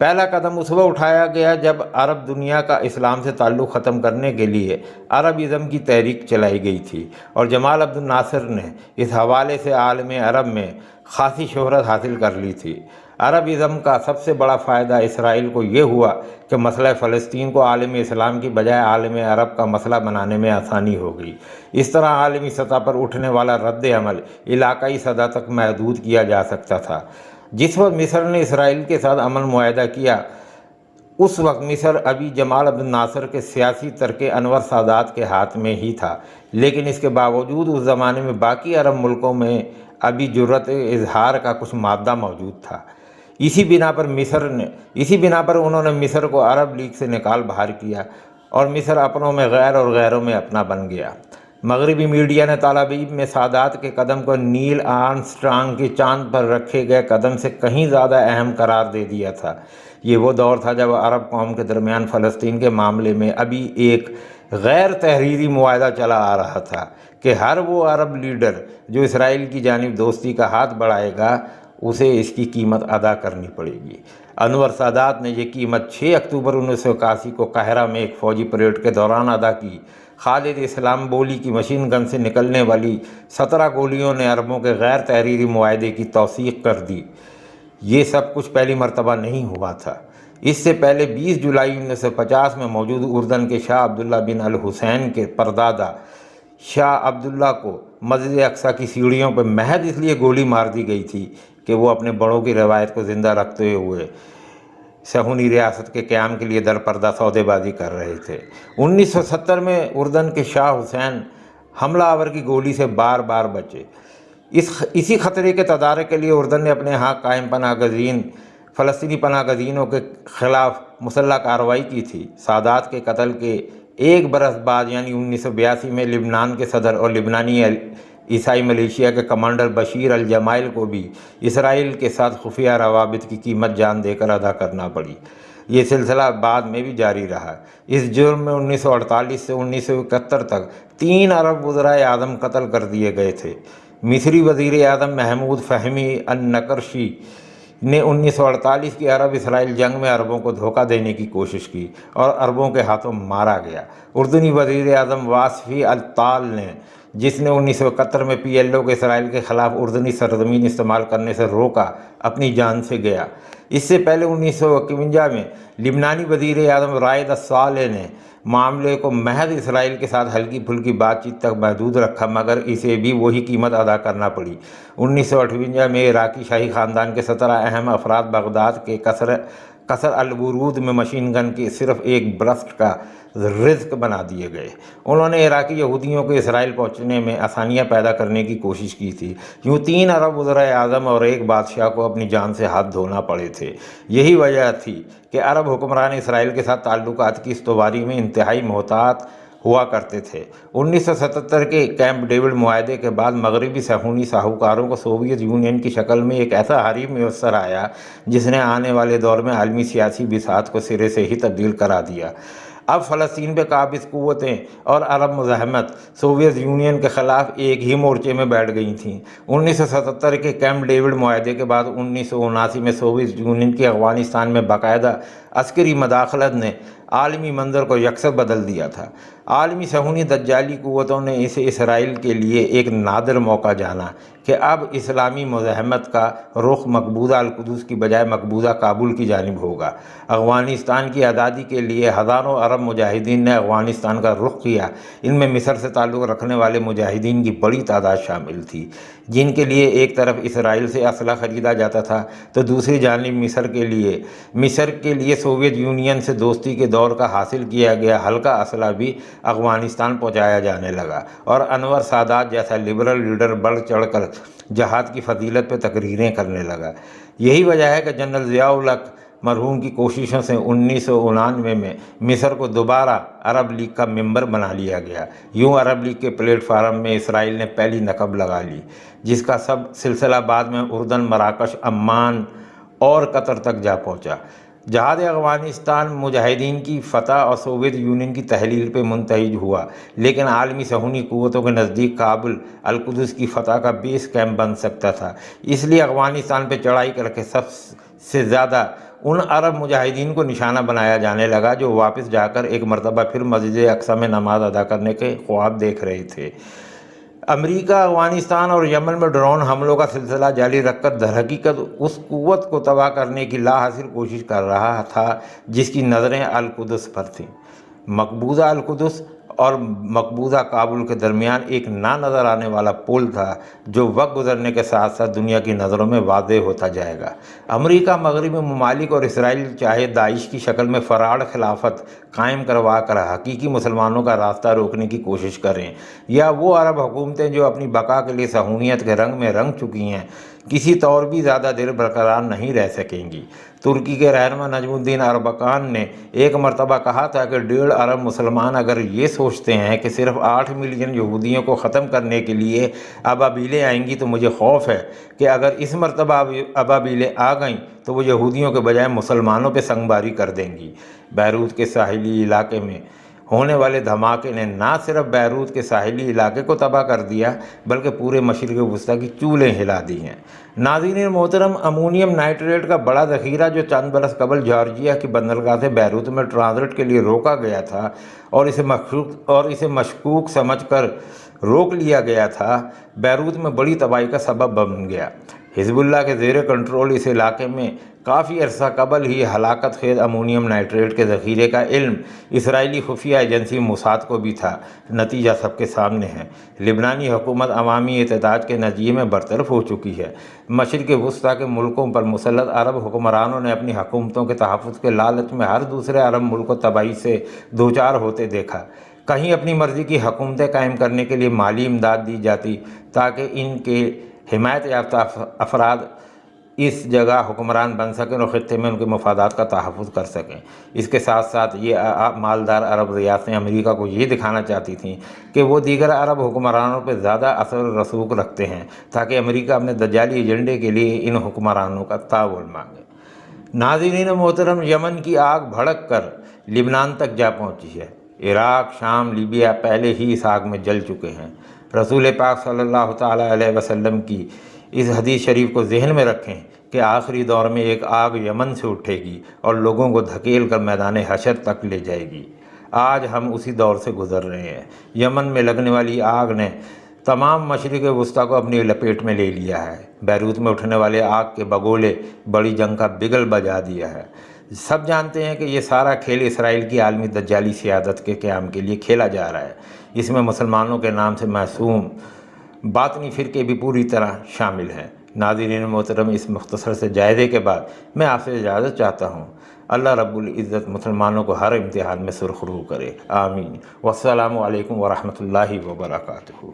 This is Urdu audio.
پہلا قدم اس وقت اٹھایا گیا جب عرب دنیا کا اسلام سے تعلق ختم کرنے کے لیے عرب ازم کی تحریک چلائی گئی تھی، اور جمال عبد الناصر نے اس حوالے سے عالم عرب میں خاصی شہرت حاصل کر لی تھی۔ عرب ازم کا سب سے بڑا فائدہ اسرائیل کو یہ ہوا کہ مسئلہ فلسطین کو عالم اسلام کی بجائے عالم عرب کا مسئلہ بنانے میں آسانی ہو گئی۔ اس طرح عالمی سطح پر اٹھنے والا رد عمل علاقائی سطح تک محدود کیا جا سکتا تھا۔ جس وقت مصر نے اسرائیل کے ساتھ امن معاہدہ کیا، اس وقت مصر ابھی جمال عبد الناصر کے سیاسی ترکے انور سادات کے ہاتھ میں ہی تھا، لیکن اس کے باوجود اس زمانے میں باقی عرب ملکوں میں ابھی جرأت اظہار کا کچھ مادہ موجود تھا۔ اسی بنا پر انہوں نے مصر کو عرب لیگ سے نکال باہر کیا، اور مصر اپنوں میں غیر اور غیروں میں اپنا بن گیا۔ مغربی میڈیا نے تل ابیب میں سادات کے قدم کو نیل آرمسٹرانگ کے چاند پر رکھے گئے قدم سے کہیں زیادہ اہم قرار دے دیا تھا۔ یہ وہ دور تھا جب عرب قوم کے درمیان فلسطین کے معاملے میں ابھی ایک غیر تحریری معاہدہ چلا آ رہا تھا کہ ہر وہ عرب لیڈر جو اسرائیل کی جانب دوستی کا ہاتھ بڑھائے گا، اسے اس کی قیمت ادا کرنی پڑے گی۔ انور سادات نے یہ قیمت 6 اکتوبر 1981 کو قاہرہ میں ایک فوجی پریڈ کے دوران ادا کی۔ خالد اسلام بولی کی مشین گن سے نکلنے والی 17 گولیوں نے عربوں کے غیر تحریری معاہدے کی توثیق کر دی۔ یہ سب کچھ پہلی مرتبہ نہیں ہوا تھا۔ اس سے پہلے 20 جولائی 1950 میں موجود اردن کے شاہ عبداللہ بن الحسین کے پردادا شاہ عبداللہ کو مسجد اقصیٰ کی سیڑھیوں پر محض اس لیے گولی مار دی گئی تھی کہ وہ اپنے بڑوں کی روایت کو زندہ رکھتے ہوئے صہیونی ریاست کے قیام کے لیے در پردہ سودے بازی کر رہے تھے۔ 1970 میں اردن کے شاہ حسین حملہ آور کی گولی سے بار بار بچے۔ اسی خطرے کے تدارک کے لیے اردن نے اپنے ہاں قائم فلسطینی پناہ گزینوں کے خلاف مسلح کارروائی کی تھی۔ سادات کے قتل کے ایک برس بعد یعنی 1982 میں لبنان کے صدر اور لبنانی عیسائی ملیشیا کے کمانڈر بشیر الجمائل کو بھی اسرائیل کے ساتھ خفیہ روابط کی قیمت جان دے کر ادا کرنا پڑی۔ یہ سلسلہ بعد میں بھی جاری رہا۔ اس جرم میں 1948 سے 1971 تک 3 عرب وزرائے اعظم قتل کر دیے گئے تھے۔ مصری وزیر اعظم محمود فہمی النقرشی نے 1948 کی عرب اسرائیل جنگ میں عربوں کو دھوکہ دینے کی کوشش کی اور عربوں کے ہاتھوں مارا گیا۔ اردنی وزیر اعظم واصفی الطال نے، جس نے 1971 میں PLO کے اسرائیل کے خلاف اردنی سرزمین استعمال کرنے سے روکا، اپنی جان سے گیا۔ اس سے پہلے 1951 میں لبنانی وزیر اعظم رائد الصالح نے معاملے کو محض اسرائیل کے ساتھ ہلکی پھلکی بات چیت تک محدود رکھا، مگر اسے بھی وہی قیمت ادا کرنا پڑی۔ 1958 میں عراقی شاہی خاندان کے 17 اہم افراد بغداد کے قصر الورود میں مشین گن کے صرف ایک برسٹ کا رزق بنا دیے گئے۔ انہوں نے عراقی یہودیوں کو اسرائیل پہنچنے میں آسانیاں پیدا کرنے کی کوشش کی تھی۔ یوں 3 عرب وزرائے اعظم اور ایک بادشاہ کو اپنی جان سے ہاتھ دھونا پڑے تھے۔ یہی وجہ تھی کہ عرب حکمران اسرائیل کے ساتھ تعلقات کی استواری میں انتہائی محتاط ہوا کرتے تھے۔ 1977 کے کیمپ ڈیوڈ معاہدے کے بعد مغربی صہیونی ساہوکاروں کو سوویت یونین کی شکل میں ایک ایسا حریف میسر آیا جس نے آنے والے دور میں عالمی سیاسی بساط کو سرے سے ہی تبدیل کرا دیا۔ اب فلسطین پہ قابض قوتیں اور عرب مزاحمت سوویت یونین کے خلاف ایک ہی مورچے میں بیٹھ گئی تھیں۔ 1977 کے کیمپ ڈیوڈ معاہدے کے بعد 1979 میں سوویت یونین کی افغانستان میں باقاعدہ عسکری مداخلت نے عالمی منظر کو یکسر بدل دیا تھا۔ عالمی صہیونی دجالی قوتوں نے اسے اسرائیل کے لیے ایک نادر موقع جانا کہ اب اسلامی مزاحمت کا رخ مقبوضہ القدس کی بجائے مقبوضہ کابل کی جانب ہوگا۔ افغانستان کی آزادی کے لیے ہزاروں عرب مجاہدین نے افغانستان کا رخ کیا۔ ان میں مصر سے تعلق رکھنے والے مجاہدین کی بڑی تعداد شامل تھی، جن کے لیے ایک طرف اسرائیل سے اسلحہ خریدا جاتا تھا تو دوسری جانب مصر کے لیے سوویت یونین سے دوستی کے دور کا حاصل کیا گیا ہلکا اسلحہ بھی افغانستان پہنچایا جانے لگا، اور انور سادات جیسا لبرل لیڈر بڑھ چڑھ کر جہاد کی فضیلت پہ تقریریں کرنے لگا۔ یہی وجہ ہے کہ جنرل ضیاء الحق مرحوم کی کوششوں سے 1999 میں مصر کو دوبارہ عرب لیگ کا ممبر بنا لیا گیا۔ یوں عرب لیگ کے پلیٹ فارم میں اسرائیل نے پہلی نقب لگا لی، جس کا سب سلسلہ بعد میں اردن، مراکش، عمان اور قطر تک جا پہنچا۔ جہاد افغانستان مجاہدین کی فتح اور سوویت یونین کی تحلیل پہ منتہج ہوا، لیکن عالمی صہیونی قوتوں کے نزدیک کابل القدس کی فتح کا بیس کیمپ بن سکتا تھا۔ اس لیے افغانستان پہ چڑھائی کر کے سب سے زیادہ ان عرب مجاہدین کو نشانہ بنایا جانے لگا جو واپس جا کر ایک مرتبہ پھر مسجد اقصی میں نماز ادا کرنے کے خواب دیکھ رہے تھے۔ امریکہ افغانستان اور یمن میں ڈرون حملوں کا سلسلہ جاری رکھ کر درحقیقت اس قوت کو تباہ کرنے کی لا حاصل کوشش کر رہا تھا جس کی نظریں القدس پر تھیں۔ مقبوضہ القدس اور مقبوضہ کابل کے درمیان ایک نہ نظر آنے والا پل تھا جو وقت گزرنے کے ساتھ ساتھ دنیا کی نظروں میں واضح ہوتا جائے گا۔ امریکہ، مغربی ممالک اور اسرائیل چاہے داعش کی شکل میں فراڈ خلافت قائم کروا کر حقیقی مسلمانوں کا راستہ روکنے کی کوشش کریں، یا وہ عرب حکومتیں جو اپنی بقا کے لیے صہیونیت کے رنگ میں رنگ چکی ہیں، کسی طور بھی زیادہ دیر برقرار نہیں رہ سکیں گی۔ ترکی کے رہنما نجم الدین اربکان نے ایک مرتبہ کہا تھا کہ 1.5 ارب مسلمان اگر یہ سوچتے ہیں کہ صرف 8 ملین یہودیوں کو ختم کرنے کے لیے ابابیلیں آئیں گی تو مجھے خوف ہے کہ اگر اس مرتبہ ابابیلیں آ گئیں تو وہ یہودیوں کے بجائے مسلمانوں پہ سنگباری کر دیں گی۔ بیروت کے ساحلی علاقے میں ہونے والے دھماکے نے نہ صرف بیروت کے ساحلی علاقے کو تباہ کر دیا بلکہ پورے مشرق وسطیٰ کی چولیں ہلا دی ہیں۔ ناظرین محترم، امونیم نائٹریٹ کا بڑا ذخیرہ جو چند برس قبل جارجیا کی بندرگاہ سے بیروت میں ٹرانزٹ کے لیے روکا گیا تھا اور اسے مشکوک سمجھ کر روک لیا گیا تھا، بیروت میں بڑی تباہی کا سبب بن گیا۔ حزب اللہ کے زیر کنٹرول اس علاقے میں کافی عرصہ قبل ہی ہلاکت خیز امونیم نائٹریٹ کے ذخیرے کا علم اسرائیلی خفیہ ایجنسی موساد کو بھی تھا۔ نتیجہ سب کے سامنے ہے۔ لبنانی حکومت عوامی احتجاج کے نتیجے میں برطرف ہو چکی ہے۔ مشرق وسطیٰ کے ملکوں پر مسلط عرب حکمرانوں نے اپنی حکومتوں کے تحفظ کے لالچ میں ہر دوسرے عرب ملک کو تباہی سے دوچار ہوتے دیکھا۔ کہیں اپنی مرضی کی حکومتیں قائم کرنے کے لیے مالی امداد دی جاتی تاکہ ان کے حمایت یافتہ افراد اس جگہ حکمران بن سکیں اور خطے میں ان کے مفادات کا تحفظ کر سکیں۔ اس کے ساتھ ساتھ یہ مالدار عرب ریاستیں امریکہ کو یہ دکھانا چاہتی تھیں کہ وہ دیگر عرب حکمرانوں پہ زیادہ اثر و رسوخ رکھتے ہیں تاکہ امریکہ اپنے دجالی ایجنڈے کے لیے ان حکمرانوں کا تعاون مانگے۔ ناظرین محترم، یمن کی آگ بھڑک کر لبنان تک جا پہنچی ہے۔ عراق، شام، لیبیا پہلے ہی اس آگ میں جل چکے ہیں۔ رسول پاک صلی اللہ تعالیٰ علیہ وسلم کی اس حدیث شریف کو ذہن میں رکھیں کہ آخری دور میں ایک آگ یمن سے اٹھے گی اور لوگوں کو دھکیل کر میدان حشر تک لے جائے گی۔ آج ہم اسی دور سے گزر رہے ہیں۔ یمن میں لگنے والی آگ نے تمام مشرق وسطیٰ کو اپنی لپیٹ میں لے لیا ہے۔ بیروت میں اٹھنے والے آگ کے بگولے بڑی جنگ کا بگل بجا دیا ہے۔ سب جانتے ہیں کہ یہ سارا کھیل اسرائیل کی عالمی دجالی سیادت کے قیام کے لیے کھیلا جا رہا ہے۔ اس میں مسلمانوں کے نام سے معصوم باطنی فرقے بھی پوری طرح شامل ہیں۔ ناظرین محترم، اس مختصر سے جائزے کے بعد میں آپ سے اجازت چاہتا ہوں۔ اللہ رب العزت مسلمانوں کو ہر امتحان میں سرخرو کرے، آمین۔ والسلام علیکم ورحمۃ اللہ وبرکاتہ۔